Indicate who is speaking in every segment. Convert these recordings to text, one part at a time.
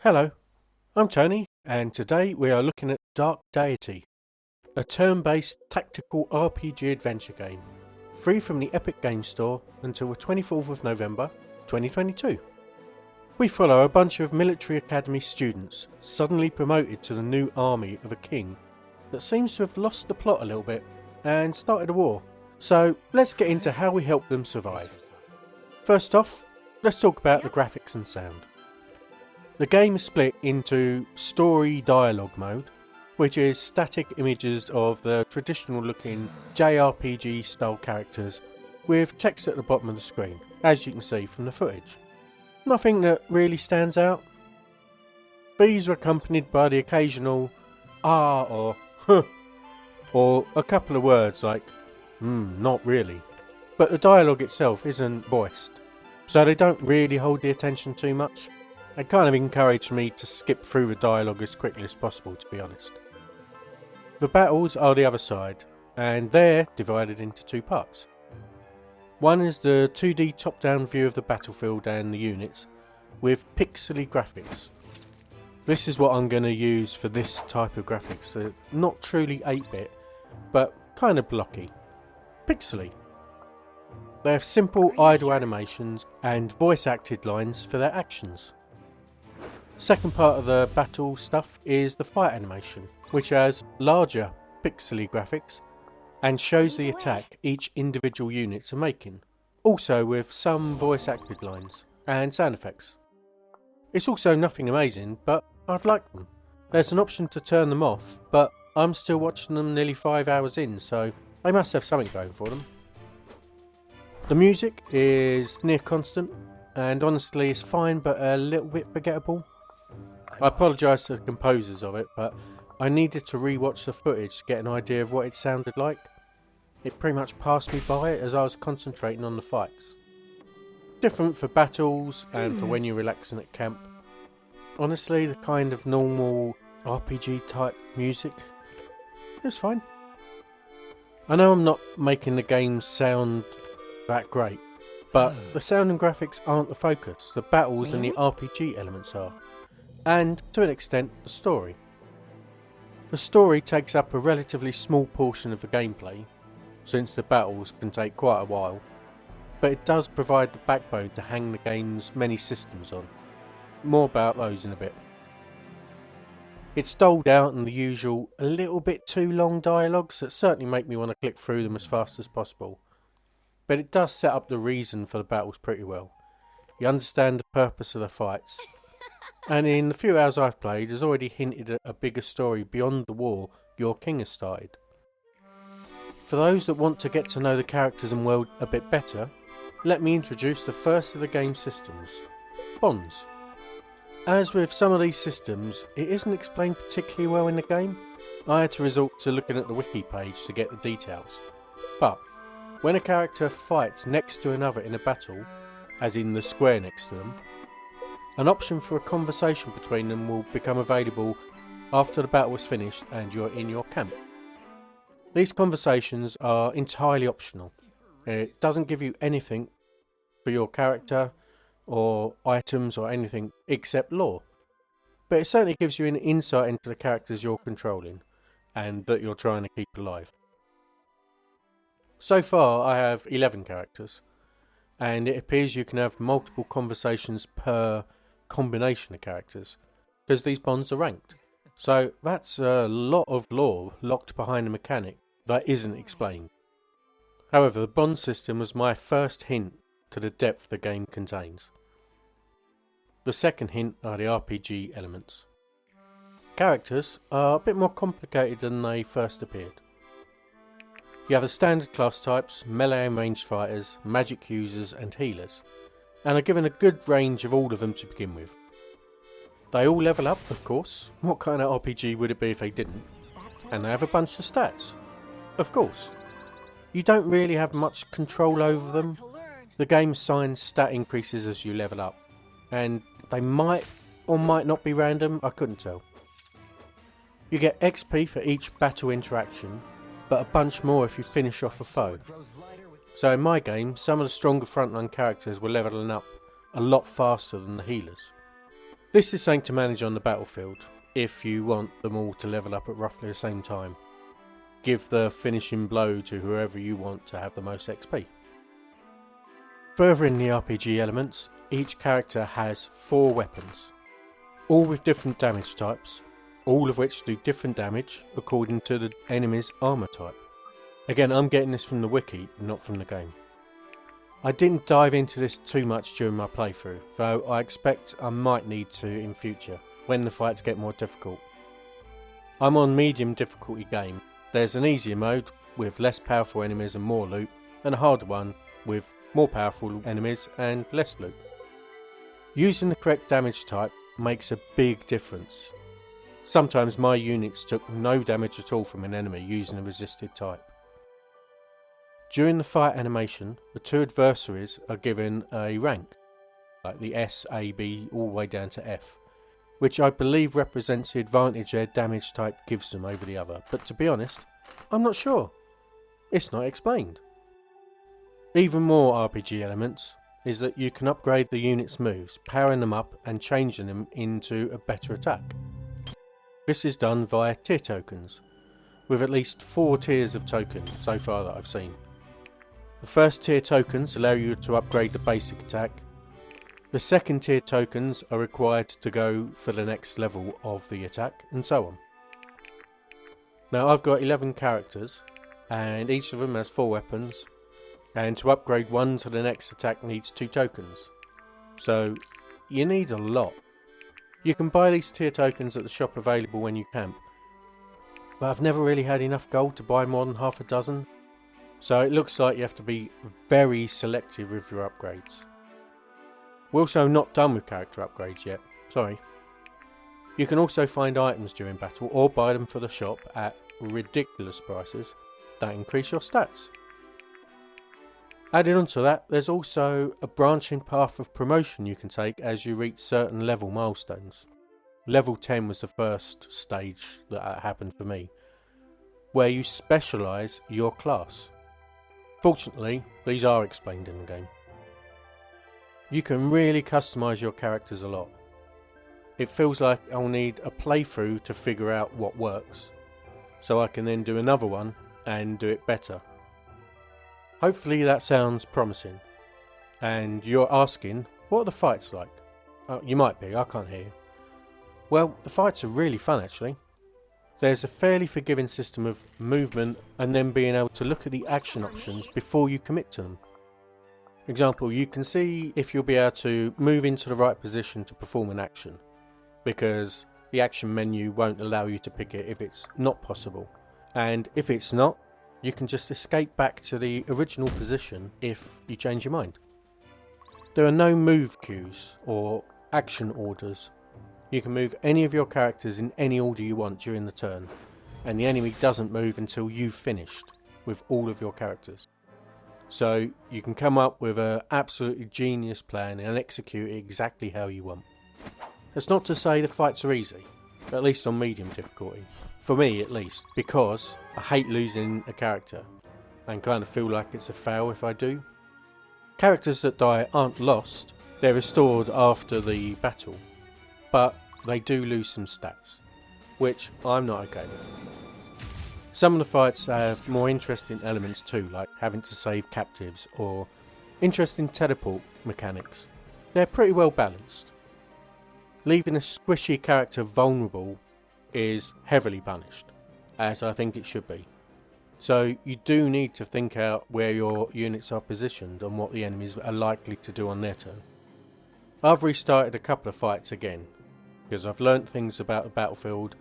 Speaker 1: Hello, I'm Tony, and today we are looking at Dark Deity, a turn-based tactical RPG adventure game, free from the Epic Games Store until the 24th of November 2022. We follow a bunch of military academy students suddenly promoted to the new army of a king that seems to have lost the plot a little bit and started a war. So let's get into how we help them survive. First off, let's talk about the graphics and sound. The game is split into story dialogue mode, which is static images of the traditional looking JRPG style characters with text at the bottom of the screen, as you can see from the footage. Nothing that really stands out. These are accompanied by the occasional ah or huh, or a couple of words like not really. But the dialogue itself isn't voiced, so they don't really hold the attention too much. They kind of encourage me to skip through the dialogue as quickly as possible, to be honest. The battles are the other side, and they're divided into two parts. One is the 2D top-down view of the battlefield and the units, with pixely graphics. This is what I'm going to use for this type of graphics. They're not truly 8-bit, but kind of blocky. Pixely. They have simple idle animations and voice-acted lines for their actions. Second part of the battle stuff is the fight animation, which has larger pixely graphics and shows the attack each individual units are making, also with some voice acted lines and sound effects. It's also nothing amazing, but I've liked them. There's an option to turn them off, but I'm still watching them nearly 5 hours in, so they must have something going for them. The music is near constant, and honestly it's fine but a little bit forgettable. I apologise to the composers of it, but I needed to re-watch the footage to get an idea of what it sounded like. It pretty much passed me by as I was concentrating on the fights. Different for battles and for when you're relaxing at camp. Honestly, the kind of normal RPG type music, it was fine. I know I'm not making the game sound that great, but the sound and graphics aren't the focus. The battles and the RPG elements are. And, to an extent, the story. The story takes up a relatively small portion of the gameplay, since the battles can take quite a while, but it does provide the backbone to hang the game's many systems on. More about those in a bit. It's doled out in the usual, a little bit too long dialogues that certainly make me want to click through them as fast as possible, but it does set up the reason for the battles pretty well. You understand the purpose of the fights. And in the few hours I've played, has already hinted at a bigger story beyond the war your king has started. For those that want to get to know the characters and world a bit better, let me introduce the first of the game's systems, bonds. As with some of these systems, it isn't explained particularly well in the game. I had to resort to looking at the wiki page to get the details. But when a character fights next to another in a battle, as in the square next to them, an option for a conversation between them will become available after the battle is finished and you're in your camp. These conversations are entirely optional. It doesn't give you anything for your character or items or anything except lore. But it certainly gives you an insight into the characters you're controlling and that you're trying to keep alive. So far I have 11 characters, and it appears you can have multiple conversations per combination of characters, because these bonds are ranked. So that's a lot of lore locked behind a mechanic that isn't explained. However, the bond system was my first hint to the depth the game contains. The second hint are the RPG elements. Characters are a bit more complicated than they first appeared. You have the standard class types, melee and ranged fighters, magic users and healers, and are given a good range of all of them to begin with. They all level up, of course. What kind of RPG would it be if they didn't? And they have a bunch of stats. Of course. You don't really have much control over them. The game assigns stat increases as you level up, and they might or might not be random, I couldn't tell. You get XP for each battle interaction, but a bunch more if you finish off a foe. So in my game, some of the stronger frontline characters were levelling up a lot faster than the healers. This is something to manage on the battlefield, if you want them all to level up at roughly the same time. Give the finishing blow to whoever you want to have the most XP. Further in the RPG elements, each character has 4 weapons, all with different damage types, all of which do different damage according to the enemy's armour type. Again, I'm getting this from the wiki, not from the game. I didn't dive into this too much during my playthrough, though I expect I might need to in future, when the fights get more difficult. I'm on medium difficulty game. There's an easier mode with less powerful enemies and more loot, and a harder one with more powerful enemies and less loot. Using the correct damage type makes a big difference. Sometimes my units took no damage at all from an enemy using a resisted type. During the fight animation, the 2 adversaries are given a rank, like the S, A, B, all the way down to F, which I believe represents the advantage their damage type gives them over the other, but to be honest, I'm not sure. It's not explained. Even more RPG elements is that you can upgrade the unit's moves, powering them up and changing them into a better attack. This is done via tier tokens, with at least 4 tiers of tokens so far that I've seen. The first tier tokens allow you to upgrade the basic attack. The second tier tokens are required to go for the next level of the attack, and so on. Now I've got 11 characters, and each of them has 4 weapons, and to upgrade one to the next attack needs 2 tokens. So you need a lot. You can buy these tier tokens at the shop available when you camp, but I've never really had enough gold to buy more than half a dozen, so it looks like you have to be very selective with your upgrades. We're also not done with character upgrades yet, sorry. You can also find items during battle or buy them for the shop at ridiculous prices that increase your stats. Added on to that, there's also a branching path of promotion you can take as you reach certain level milestones. Level 10 was the first stage that happened for me, where you specialise your class. Fortunately, these are explained in the game. You can really customise your characters a lot. It feels like I'll need a playthrough to figure out what works, so I can then do another one and do it better. Hopefully that sounds promising. And you're asking, what are the fights like? You might be, I can't hear you. Well, the fights are really fun actually. There's a fairly forgiving system of movement and then being able to look at the action options before you commit to them. Example, you can see if you'll be able to move into the right position to perform an action, because the action menu won't allow you to pick it if it's not possible. And if it's not, you can just escape back to the original position if you change your mind. There are no move queues or action orders. You can move any of your characters in any order you want during the turn, and the enemy doesn't move until you've finished with all of your characters. So you can come up with an absolutely genius plan and execute it exactly how you want. That's not to say the fights are easy, at least on medium difficulty. For me at least, because I hate losing a character and kind of feel like it's a fail if I do. Characters that die aren't lost, they're restored after the battle, but they do lose some stats, which I'm not okay with. Some of the fights have more interesting elements too, like having to save captives or interesting teleport mechanics. They're pretty well balanced. Leaving a squishy character vulnerable is heavily punished, as I think it should be. So you do need to think out where your units are positioned and what the enemies are likely to do on their turn. I've restarted a couple of fights again, because I've learnt things about the battlefield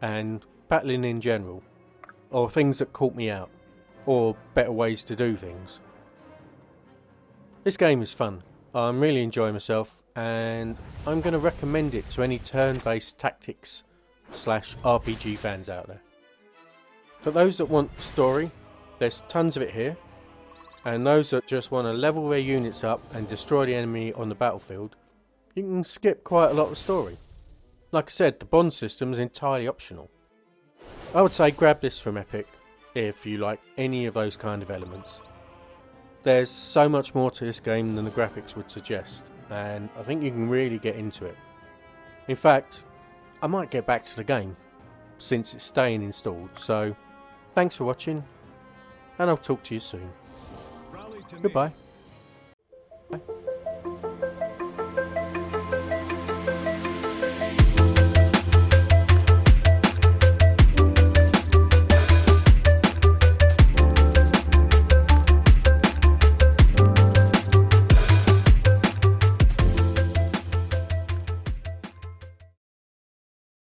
Speaker 1: and battling in general, or things that caught me out, or better ways to do things. This game is fun. I'm really enjoying myself, and I'm going to recommend it to any turn-based tactics / RPG fans out there. For those that want the story, there's tons of it here, and those that just want to level their units up and destroy the enemy on the battlefield, you can skip quite a lot of the story. Like I said, the bond system is entirely optional. I would say grab this from Epic if you like any of those kind of elements. There's so much more to this game than the graphics would suggest, and I think you can really get into it. In fact, I might get back to the game, since it's staying installed, so thanks for watching, and I'll talk to you soon. Goodbye.